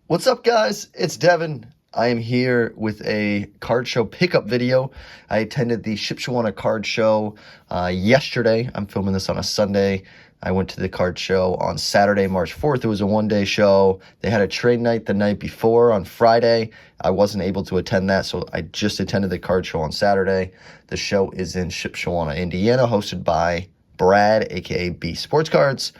What's up, guys? It's Devin. I am here with a card show pickup video. I attended the Shipshewana card show yesterday. I'm filming this on a Sunday. I went to the card show on Saturday, March 4th. It was a one-day show. They had a trade night the night before on Friday. I wasn't able to attend that, so I just attended the card show on Saturday. The show is in Shipshewana, Indiana, hosted by Brad, aka B Sports Cards.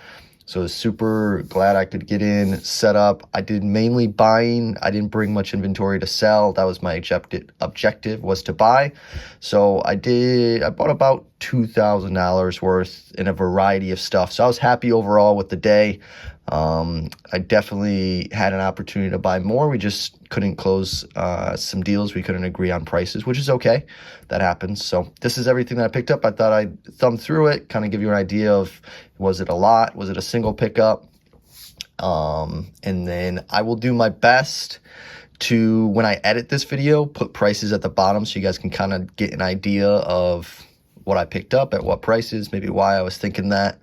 So I was super glad I could get in, set up. I did mainly buying. I didn't bring much inventory to sell. That was my objective was to buy. So I bought about $2,000 worth in a variety of stuff. So I was happy overall with the day. I definitely had an opportunity to buy more. We just couldn't close some deals. We couldn't agree on prices, which is okay. That happens. So this is everything that I picked up. I thought I'd thumb through it, kind of give you an idea of, was it a lot? Was it a single pickup? And then I will do my best to, when I edit this video, put prices at the bottom so you guys can kind of get an idea of what I picked up at what prices, maybe why I was thinking that.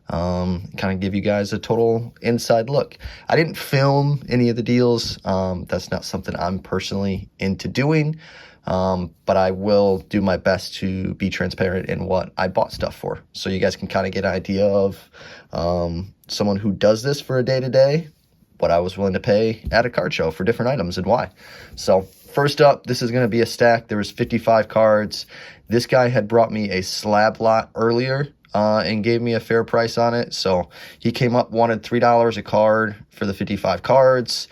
Kind of give you guys a total inside look. I didn't film any of the deals. That's not something I'm personally into doing. But I will do my best to be transparent in what I bought stuff for. So you guys can kind of get an idea of, someone who does this for a day-to-day, what I was willing to pay at a card show for different items and why. So first up, this is going to be a stack. There was 55 cards. This guy had brought me a slab lot earlier, and gave me a fair price on it. So he came up, wanted $3 a card for the 55 cards.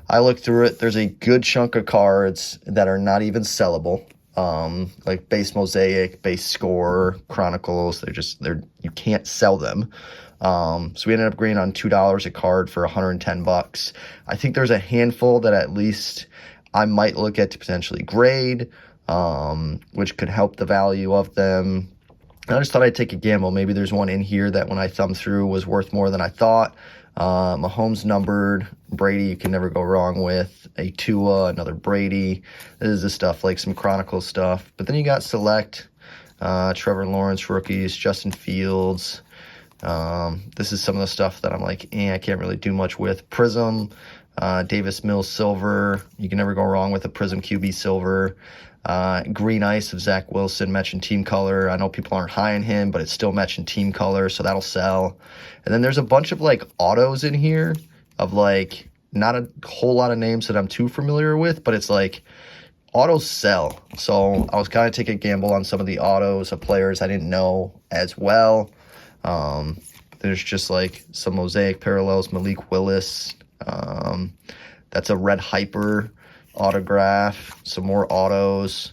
I looked through it. There's a good chunk of cards that are not even sellable. Like base mosaic, base score, chronicles. You can't sell them. So we ended up agreeing on $2 a card for 110 bucks. I think there's a handful that at least I might look at to potentially grade, which could help the value of them. I just thought I'd take a gamble. Maybe there's one in here that when I thumbed through was worth more than I thought. Mahomes numbered. Brady, you can never go wrong with. A Tua, another Brady. This is the stuff, like some Chronicle stuff. But then you got Select, Trevor Lawrence rookies, Justin Fields. This is some of the stuff that I'm like, I can't really do much with. Prism, Davis Mills Silver. You can never go wrong with a Prism QB Silver. Green Ice of Zach Wilson, matching team color. I know people aren't high on him, but it's still matching team color, so that'll sell. And then there's a bunch of like autos in here of like not a whole lot of names that I'm too familiar with, but it's like autos sell. So I was kind of taking a gamble on some of the autos of players I didn't know as well. There's just like some mosaic parallels, Malik Willis. That's a red hyper autograph, some more autos.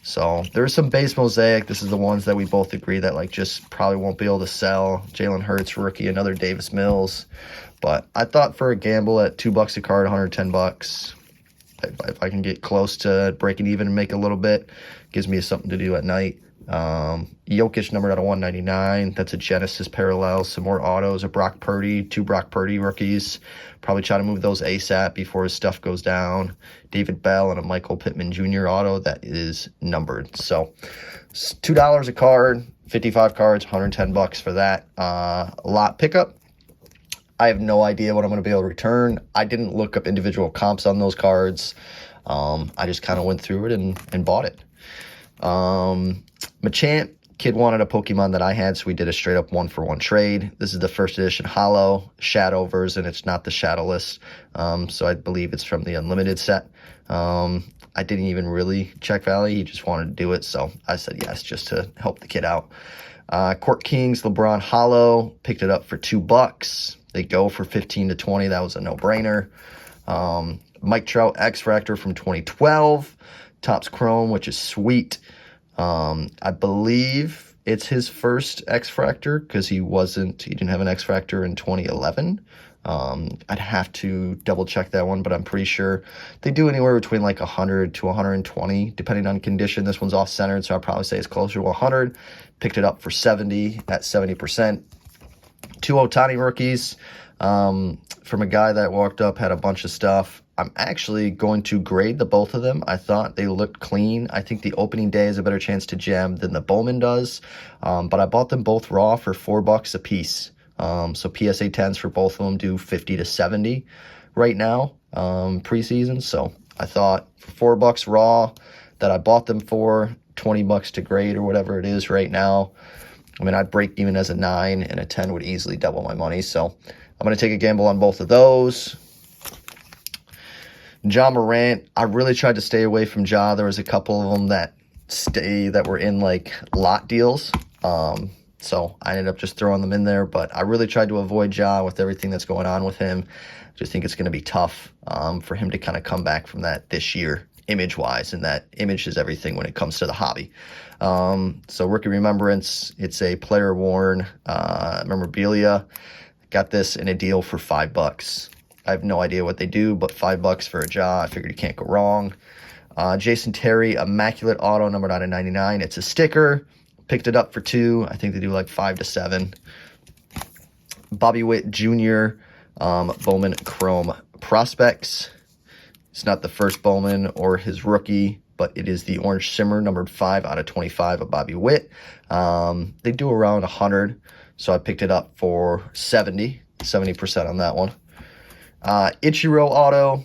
So there's some base mosaic. This is the ones that we both agree that like just probably won't be able to sell. Jalen Hurts rookie, another Davis Mills. But I thought for a gamble at $2 a card, 110 bucks, if I can get close to breaking even and make a little bit, gives me something to do at night. Jokic numbered out of 199. That's a Genesis parallel. Some more autos, a Brock Purdy, 2 Brock Purdy rookies. Probably try to move those ASAP before his stuff goes down. David Bell and a Michael Pittman Jr. auto that is numbered. So $2 a card, 55 cards, 110 bucks for that. Lot pickup. I have no idea what I'm going to be able to return. I didn't look up individual comps on those cards. I just kind of went through it and bought it. Machamp, kid wanted a Pokemon that I had, so we did a straight up 1-for-1 trade. This is the first edition Holo Shadow version. It's not the Shadowless, so I believe it's from the Unlimited set. I didn't even really check value. He just wanted to do it, so I said yes just to help the kid out. Court Kings LeBron Holo, picked it up for $2. They go for 15 to 20. That was a no-brainer. Mike Trout X-Fractor from 2012. Topps Chrome, which is sweet. I believe it's his first X-Fractor because he didn't have an X-Fractor in 2011. I'd have to double check that one, but I'm pretty sure they do anywhere between like 100 to 120, depending on condition. This one's off-centered, so I'd probably say it's closer to 100. Picked it up for 70 at 70%. 2 Ohtani rookies, from a guy that walked up, had a bunch of stuff. I'm actually going to grade the both of them. I thought they looked clean. I think the opening day is a better chance to gem than the Bowman does. But I bought them both raw for $4 a piece. So PSA 10s for both of them do 50 to 70. right now, preseason. So I thought for $4 raw that I bought them for, $20 to grade or whatever it is right now. I mean, I'd break even as a 9, and a 10 would easily double my money. So I'm going to take a gamble on both of those. Ja Morant, I really tried to stay away from Ja. There was a couple of them that were in like lot deals. So I ended up just throwing them in there, but I really tried to avoid Ja with everything that's going on with him. I just think it's going to be tough for him to kind of come back from that this year, image-wise, and that image is everything when it comes to the hobby. So Rookie Remembrance, it's a player-worn memorabilia. Got this in a deal for $5. I have no idea what they do, but $5 for a Ja, I figured you can't go wrong. Jason Terry, Immaculate Auto, numbered out of 99. It's a sticker. Picked it up for $2. I think they do like 5 to 7. Bobby Witt Jr., Bowman Chrome Prospects. It's not the first Bowman or his rookie, but it is the Orange Shimmer, numbered 5 out of 25 of Bobby Witt. They do around 100, so I picked it up for 70% on that one. Ichiro Auto,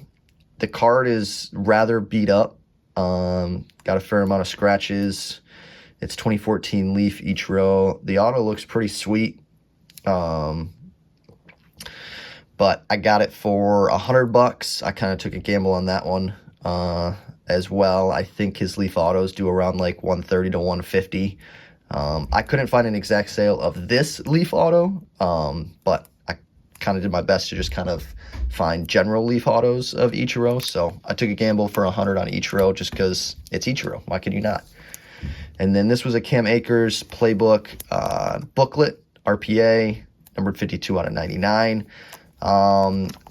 the card is rather beat up. Got a fair amount of scratches. It's 2014 Leaf Ichiro. The auto looks pretty sweet. But I got it for $100. I kind of took a gamble on that one as well. I think his Leaf autos do around like 130 to 150. I couldn't find an exact sale of this Leaf auto, but I kind of did my best to just kind of find general Leaf autos of Ichiro. So I took a gamble for 100 on Ichiro just because it's Ichiro. Why could you not? And then this was a Cam Akers playbook booklet, RPA, numbered 52 out of 99.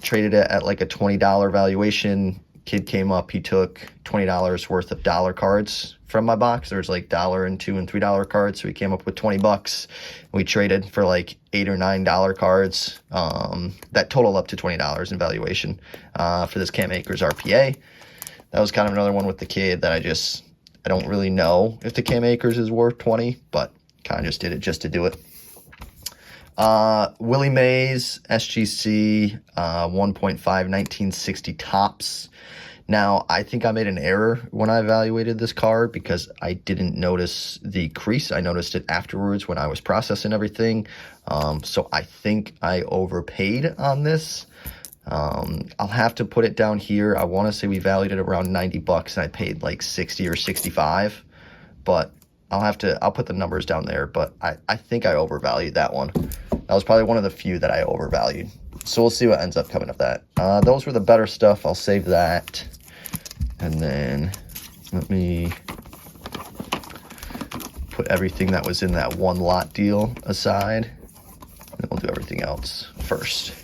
Traded it at like a $20 valuation. Kid came up, he took $20 worth of dollar cards from my box. There's like $1 and $2 and $3 cards, so he came up with $20. We traded for like $8 or $9 cards that total up to $20 in valuation for this Cam Akers RPA. That was kind of another one with the kid that I don't really know if the Cam Akers is worth 20, but kind of just did it just to do it. Willie Mays, SGC, 1.5, 1960 tops. Now, I think I made an error when I evaluated this card because I didn't notice the crease. I noticed it afterwards when I was processing everything. So I think I overpaid on this. I'll have to put it down here. I want to say we valued it around $90 and I paid like 60 or 65, but I'll put the numbers down there, but I think I overvalued that one. That was probably one of the few that I overvalued. So we'll see what ends up coming of that. Those were the better stuff. I'll save that. And then let me put everything that was in that one lot deal aside. And then we'll do everything else first.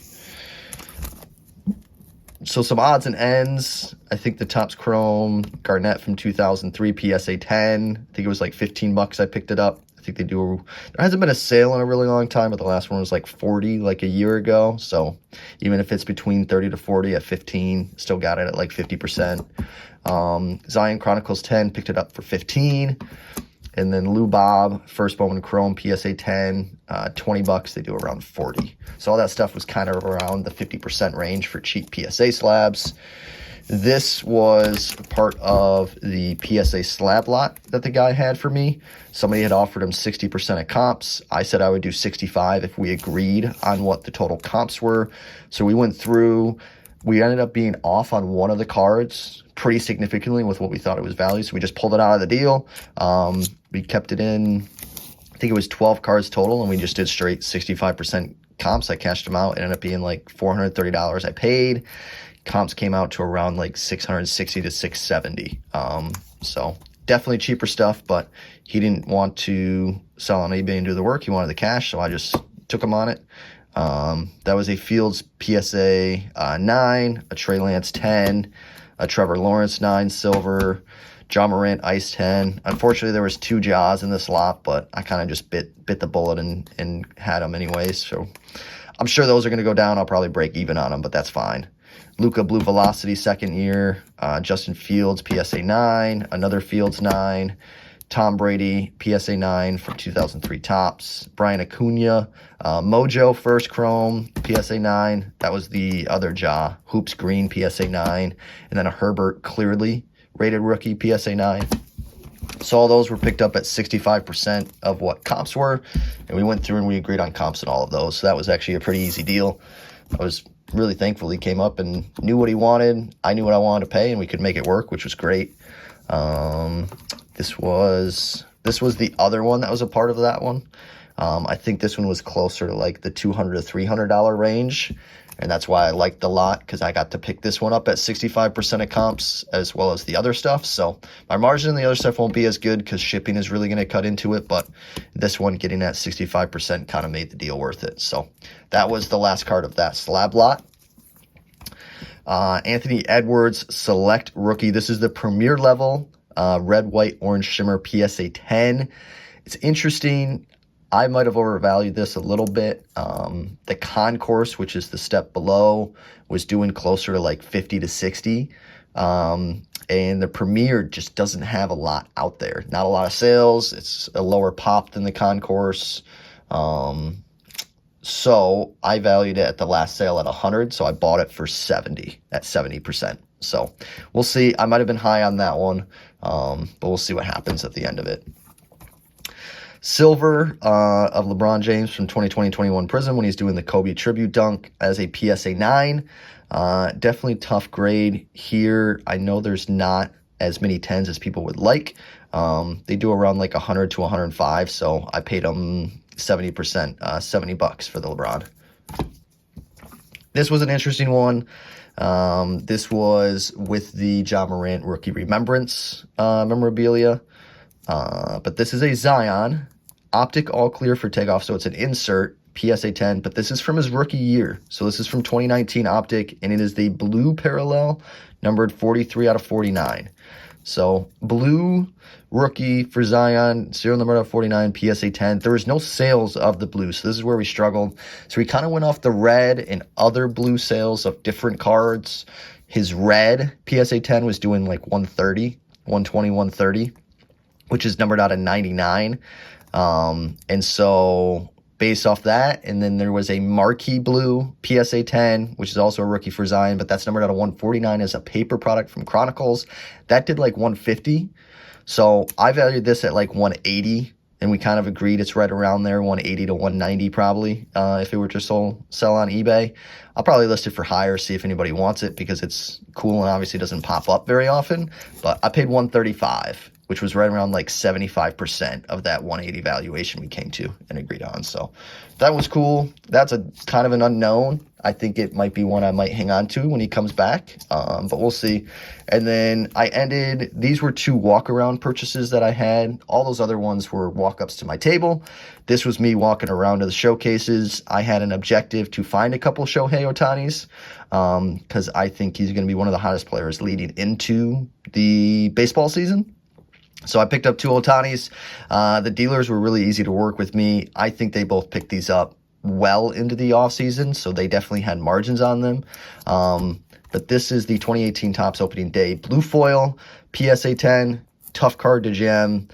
So some odds and ends. I think the Topps Chrome Garnett from 2003 PSA 10. I think it was like $15 I picked it up. I think they do. There hasn't been a sale in a really long time, but the last one was like 40 like a year ago. So even if it's between 30 to 40 at 15, still got it at like 50%. Zion Chronicles 10, picked it up for 15. And then Lou Bob, First Bowman Chrome PSA 10, $20. They do around 40. So all that stuff was kind of around the 50% range for cheap PSA slabs. This was part of the PSA slab lot that the guy had for me. Somebody had offered him 60% of comps. I said I would do 65 if we agreed on what the total comps were. So we went through. We ended up being off on one of the cards pretty significantly with what we thought it was valued. So we just pulled it out of the deal. We kept it in, I think it was 12 cards total, and we just did straight 65% comps. I cashed them out. It ended up being like $430 I paid. Comps came out to around like $660 to $670. So definitely cheaper stuff, but he didn't want to sell on eBay and do the work. He wanted the cash, so I just took him on it. That was a Fields PSA 9, a Trey Lance 10, a Trevor Lawrence 9 silver, Ja Morant Ice 10. Unfortunately, there was 2 Jaws in this lot, but I kind of just bit the bullet and had them anyways. So I'm sure those are going to go down. I'll probably break even on them, but that's fine. Luka Blue Velocity second year, Justin Fields PSA 9, another Fields 9, Tom Brady, PSA 9 from 2003 Topps. Brian Acuna, Mojo first Chrome, PSA 9. That was the other Ja. Hoops Green, PSA 9. And then a Herbert Clearly rated rookie, PSA 9. So all those were picked up at 65% of what comps were. And we went through and we agreed on comps and all of those. So that was actually a pretty easy deal. I was really thankful he came up and knew what he wanted. I knew what I wanted to pay, and we could make it work, which was great. This was the other one that was a part of that one. I think this one was closer to like the $200 to $300 range, and that's why I liked the lot, because I got to pick this one up at 65% of comps as well as the other stuff. So my margin in the other stuff won't be as good because shipping is really going to cut into it, but this one getting at 65% kind of made the deal worth it. So that was the last card of that slab lot. Anthony Edwards Select Rookie. This is the premier level red, white, orange shimmer PSA 10. It's interesting. I might have overvalued this a little bit. The concourse, which is the step below, was doing closer to like 50 to 60. And the premier just doesn't have a lot out there. Not a lot of sales. It's a lower pop than the concourse. So I valued it at the last sale at 100. So I bought it for 70 at 70%. So we'll see. I might have been high on that one, but we'll see what happens at the end of it. Silver of LeBron James from 2020-21 Prism when he's doing the Kobe tribute dunk as a PSA 9. Definitely tough grade here. I know there's not as many 10s as people would like. They do around like 100 to 105, so I paid them 70%, $70 for the LeBron. This was an interesting one. This was with the Ja Morant rookie remembrance memorabilia. But this is a Zion optic all clear for takeoff, so it's an insert PSA 10, but this is from his rookie year. So this is from 2019 optic, and it is the blue parallel numbered 43 out of 49. So blue rookie for Zion, serial number out of 49, PSA 10. There was no sales of the blue, so this is where we struggled. So we kind of went off the red and other blue sales of different cards. His red PSA 10 was doing like 130, 120, 130, which is numbered out of 99. And so based off that, and then there was a marquee blue PSA 10, which is also a rookie for Zion, but that's numbered out of 149 as a paper product from Chronicles. That did like 150. So I valued this at like 180, and we kind of agreed it's right around there, 180 to 190 probably, if it were to sell on eBay. I'll probably list it for higher, see if anybody wants it, because it's cool and obviously doesn't pop up very often. But I paid 135, which was right around like 75% of that 180 valuation we came to and agreed on. So that was cool. That's a kind of an unknown. I think it might be one I might hang on to when he comes back, but we'll see. And then I ended, these were 2 walk-around purchases that I had. All those other ones were walk-ups to my table. This was me walking around to the showcases. I had an objective to find a couple Shohei Ohtanis, because I think he's going to be one of the hottest players leading into the baseball season. So I picked up 2 Ohtanis. The dealers were really easy to work with me. I think they both picked these up well into the offseason, so they definitely had margins on them. But this is the 2018 Topps opening day blue foil, PSA 10, tough card to gem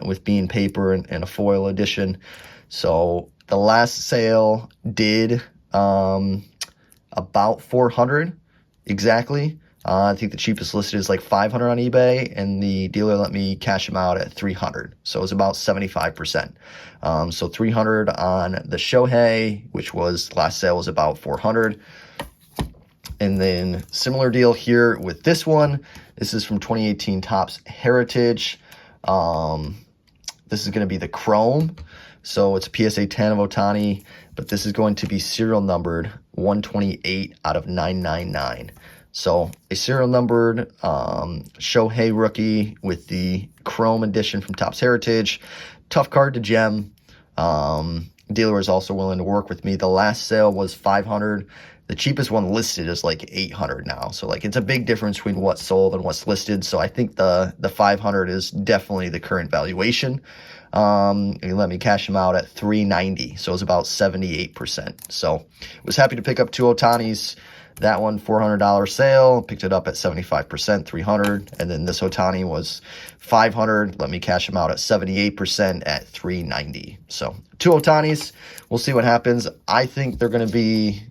with being paper and a foil edition. So the last sale did about 400 exactly. I think the cheapest listed is like 500 on eBay, and the dealer let me cash them out at 300. So it was about 75%. So 300 on the Shohei, which was last sale was about 400. And then similar deal here with this one. This is from 2018 Topps Heritage. This is going to be the Chrome. So it's a PSA 10 of Ohtani, but this is going to be serial numbered 128 out of 999. So a serial numbered Shohei rookie with the Chrome edition from Topps Heritage. Tough card to gem. Dealer is also willing to work with me. The last sale was 500. The cheapest one listed is like 800 now. So like it's a big difference between what's sold and what's listed. So I think the 500 is definitely the current valuation. And he let me cash him out at 390. So it was about 78%. So was happy to pick up 2 Ohtanis. That one, $400 sale, picked it up at 75%, 300. And then this Otani was 500. Let me cash him out at 78% at 390. So 2 Otanis. We'll see what happens. I think they're going to be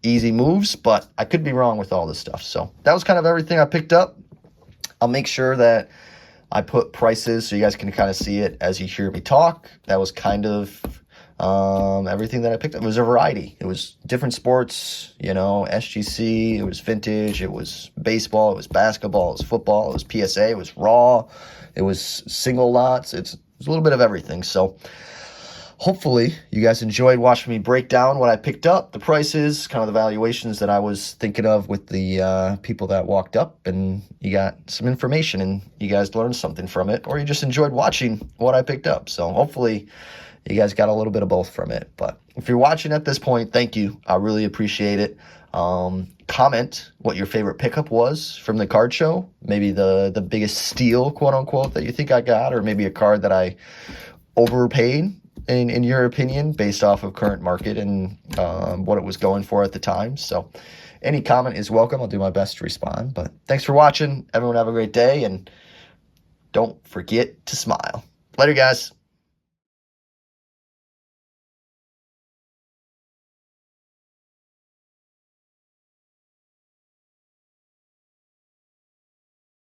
easy moves, but I could be wrong with all this stuff. So that was kind of everything I picked up. I'll make sure that I put prices so you guys can kind of see it as you hear me talk. That was kind of everything that I picked up. It was a variety. It was different sports, you know, SGC, it was vintage, it was baseball, it was basketball, it was football, it was PSA, it was raw, it was single lots. It was a little bit of everything. So hopefully you guys enjoyed watching me break down what I picked up, the prices, kind of the valuations that I was thinking of with the people that walked up, and you got some information and you guys learned something from it, or you just enjoyed watching what I picked up. So hopefully you guys got a little bit of both from it. But if you're watching at this point, thank you. I really appreciate it. Comment what your favorite pickup was from the card show. Maybe the biggest steal, quote unquote, that you think I got, or maybe a card that I overpaid in your opinion based off of current market and what it was going for at the time. So any comment is welcome. I'll do my best to respond. But thanks for watching. Everyone have a great day, and don't forget to smile. Later, guys.